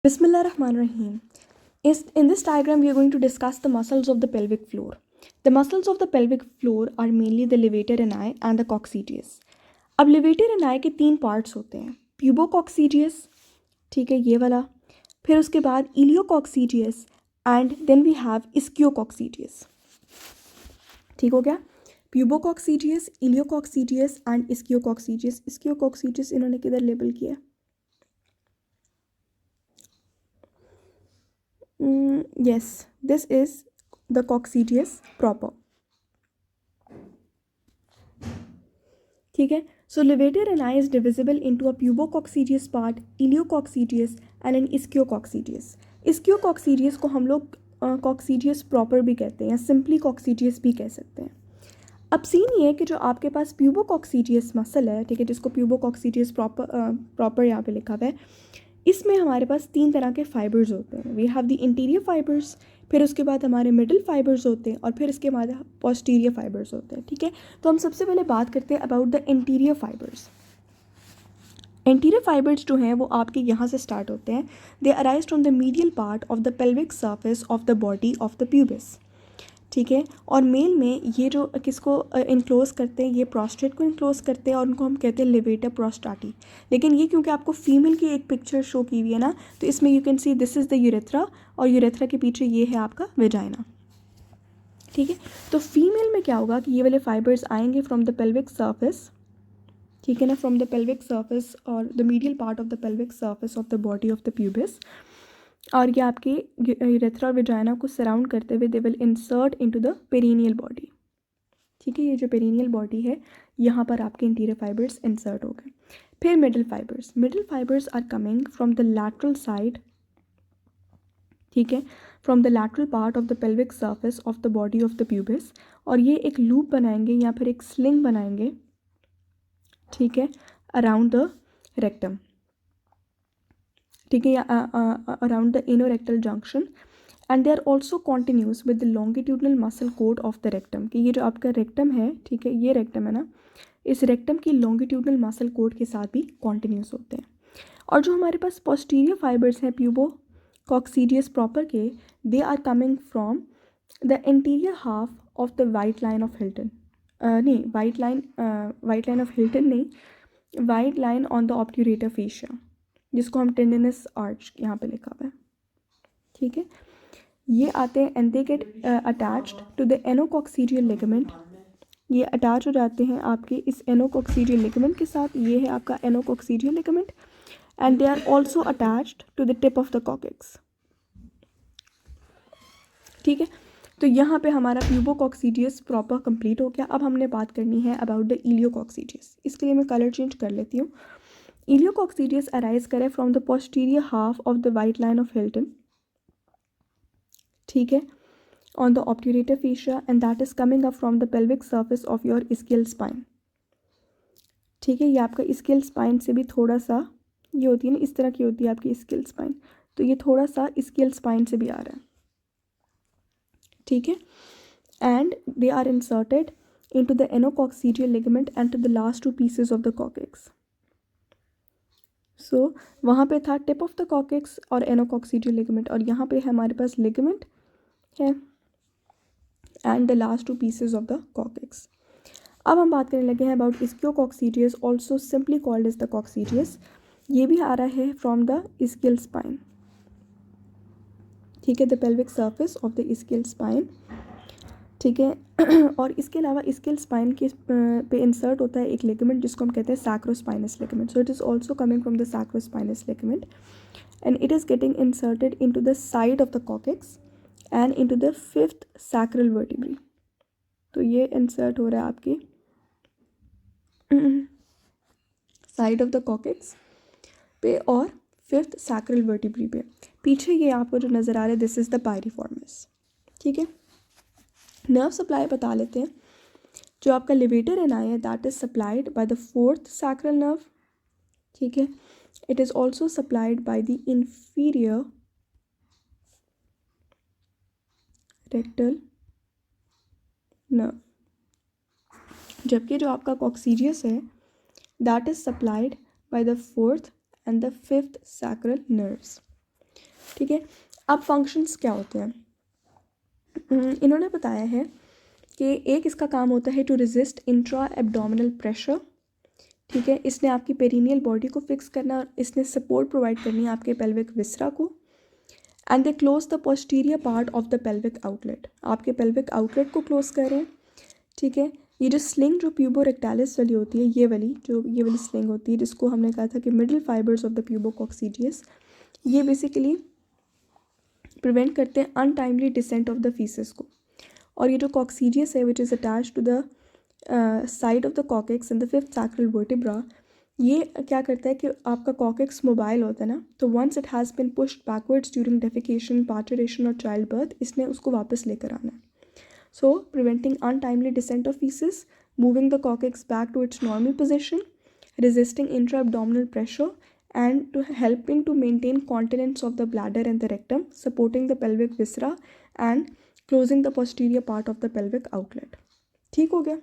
Bismillahirrahmanirrahim. In this diagram, we are going to discuss the muscles of the pelvic floor. The muscles of the pelvic floor are mainly the levator ani and the coccygeus. अब levator ani के तीन parts होते हैं, pubococcygeus, ठीक है ये वाला, फिर उसके बाद iliococcygeus and then we have ischiococcygeus. ठीक हो गया? Pubococcygeus, iliococcygeus and ischiococcygeus. Ischiococcygeus इन्होंने किधर लेबल किया है? Yes, this is the coccygeus proper. ठीक है. So levator ani is divisible into a pubococcygeus part, iliococcygeus and an ischiococcygeus. Ischiococcygeus को हम लोग coccygeus proper भी कहते हैं या simply coccygeus भी कह सकते हैं. अब सीन ये है कि जो आपके पास pubococcygeus मसल है, ठीक है, जिसको pubococcygeus proper यहाँ पे लिखा हुआ है, इसमें हमारे पास तीन तरह के फाइबर्स होते हैं. We have the interior fibres, फिर उसके बाद हमारे मिडल फाइबर्स होते हैं और फिर इसके बाद पोस्टीरियर फाइबर्स होते हैं. ठीक है, तो हम सबसे पहले बात करते हैं about the interior fibres. Interior fibres जो हैं वो आपके यहाँ से स्टार्ट होते हैं. दे arise from the medial part of the pelvic surface of the body of the pubis. ठीक है, और मेल में ये जो किसको इनक्लोज करते हैं, ये प्रोस्टेट को इनक्लोज करते हैं और उनको हम कहते हैं लेवेटर प्रोस्टाटी. लेकिन ये क्योंकि आपको फीमेल की एक पिक्चर शो की हुई है ना, तो इसमें you can see this is the urethra और यूरेथ्रा के पीछे ये है आपका वेजाइना. ठीक है, तो फीमेल में क्या होगा कि ये वाले फाइबर्स आएंगे फ्रॉम द पेल्विक सर्फेस, ठीक है ना, फ्रॉम द पेल्विक सर्फेस और the medial part of the pelvic surface of the body of the pubis, और ये आपके यूरेथ्रा और वेजाइना को सराउंड करते हुए they will insert into the perineal body. ठीक है, ये जो पेरिनियल बॉडी है यहाँ पर आपके इंटीरियर फाइबर्स इंसर्ट हो गए. फिर middle fibres are coming from the lateral side, ठीक है, from the lateral part of the pelvic surface of the body of the pubis, और ये एक लूप बनाएंगे या फिर एक स्लिंग बनाएंगे, ठीक है, अराउंड द रेक्टम. ठीक है, या around the anorectal junction, and they are also continuous with the longitudinal muscle coat of the rectum. कि ये जो आपका रेक्टम है, ठीक है, ये रेक्टम है ना, इस रेक्टम की लॉन्गिट्यूडनल मसल कोड के साथ भी कॉन्टिन्यूस होते हैं. और जो हमारे पास पोस्टीरियर फाइबर्स हैं प्यूबोकॉक्सीडियस प्रॉपर के, they are coming from the interior half of the white line of Hilton. नहीं, वाइट लाइन ऑफ हिल्टन नहीं, white line on the obturator fascia, जिसको हम टेंडिनस आर्च यहाँ पे लिखा हुआ है. ठीक है, ये आते हैं and they get attached to the anococcygeal ligament. ये अटैच हो जाते हैं आपके इस एनोकॉक्सीडियल लिगामेंट के साथ. ये है आपका anococcygeal ligament and they are also attached to the tip of the coccyx. ठीक है, तो यहाँ पे हमारा प्यूबोकॉक्सीडियस प्रॉपर कंप्लीट हो गया. अब हमने बात करनी है अबाउट द इलियोकॉक्सीडियस. इसके लिए मैं कलर चेंज कर लेती हूँ. इलियोकॉक्सीडियस अराइज करे from the posterior half of the white line of Hilton, ठीक है, on the obturator fascia, and that is coming up from the pelvic surface of your scale spine. ठीक है, ये आपका स्केल स्पाइन से भी थोड़ा सा, ये होती है ना, इस तरह की होती है आपकी स्केल स्पाइन, तो ये थोड़ा सा स्केल स्पाइन से भी आ रहा है. ठीक है, and they are inserted into the anococcygeal ligament and to the last two pieces of the coccyx. So वहाँ पे था टिप ऑफ द कॉकेक्स और एनोकॉक्सीडियल लिगामेंट, और यहाँ पे हमारे पास लिगामेंट है and the last two pieces of the coccyx. अब हम बात करने लगे हैं about ischiococcygeus, also simply called as the coccygeus. ये भी आ रहा है फ्रॉम द स्केल स्पाइन. ठीक है, the pelvic surface of the scale spine. ठीक है, और इसके अलावा स्केल स्पाइन के पे इंसर्ट होता है एक लिगामेंट जिसको हम कहते हैं sacrospinous ligament. So it is also coming from the sacrospinous ligament and it is getting inserted into the side of the coccyx and into the fifth sacral vertebra. तो ये इंसर्ट हो रहा है आपकी साइड ऑफ द कॉकेक्स पे और fifth sacral vertebrae पे. पीछे ये आपको जो नज़र आ रहा है, दिस इज़ द पायरिफॉर्मिस. ठीक है, नर्व सप्लाई बता लेते हैं. जो आपका लेवेटर एनाई है, that is supplied by the fourth sacral nerve. ठीक है, it is also supplied by the inferior rectal nerve. जबकि जो आपका कॉक्सीडियस है, that is supplied by the fourth and the fifth sacral nerves. ठीक है, अब फंक्शंस क्या होते हैं? इन्होंने बताया है कि एक इसका काम होता है to resist intra abdominal pressure, ठीक है, इसने आपकी पेरिनियल बॉडी को फिक्स करना और इसने सपोर्ट प्रोवाइड करनी है आपके पेल्विक विसरा को। And they close the posterior part of the pelvic outlet, आपके पेल्विक आउटलेट को क्लोज कर रहे हैं, ठीक है। ये जो स्लिंग जो प्यूबोरेक्टालिस वाली होती है, ये वाली स्लिंग होती है जिसको हमने कहा था कि middle fibres of the pubococcygeus, ये बेसिकली प्रिवेंट करते हैं untimely descent of the faeces को। और ये जो कॉक्सीडियस है which is attached to the side of the coccyx in the fifth sacral vertebra, ये क्या करता है कि आपका कॉकेक्स मोबाइल होता है ना, तो once it has been pushed backwards during defecation, parturition और चाइल्ड बर्थ, इसने उसको वापस लेकर आना है। So preventing untimely descent of faeces, moving the coccyx back to its normal position, resisting intra-abdominal pressure, and to helping to maintain continence of the bladder and the rectum, supporting the pelvic viscera and closing the posterior part of the pelvic outlet। ठीक हो गया।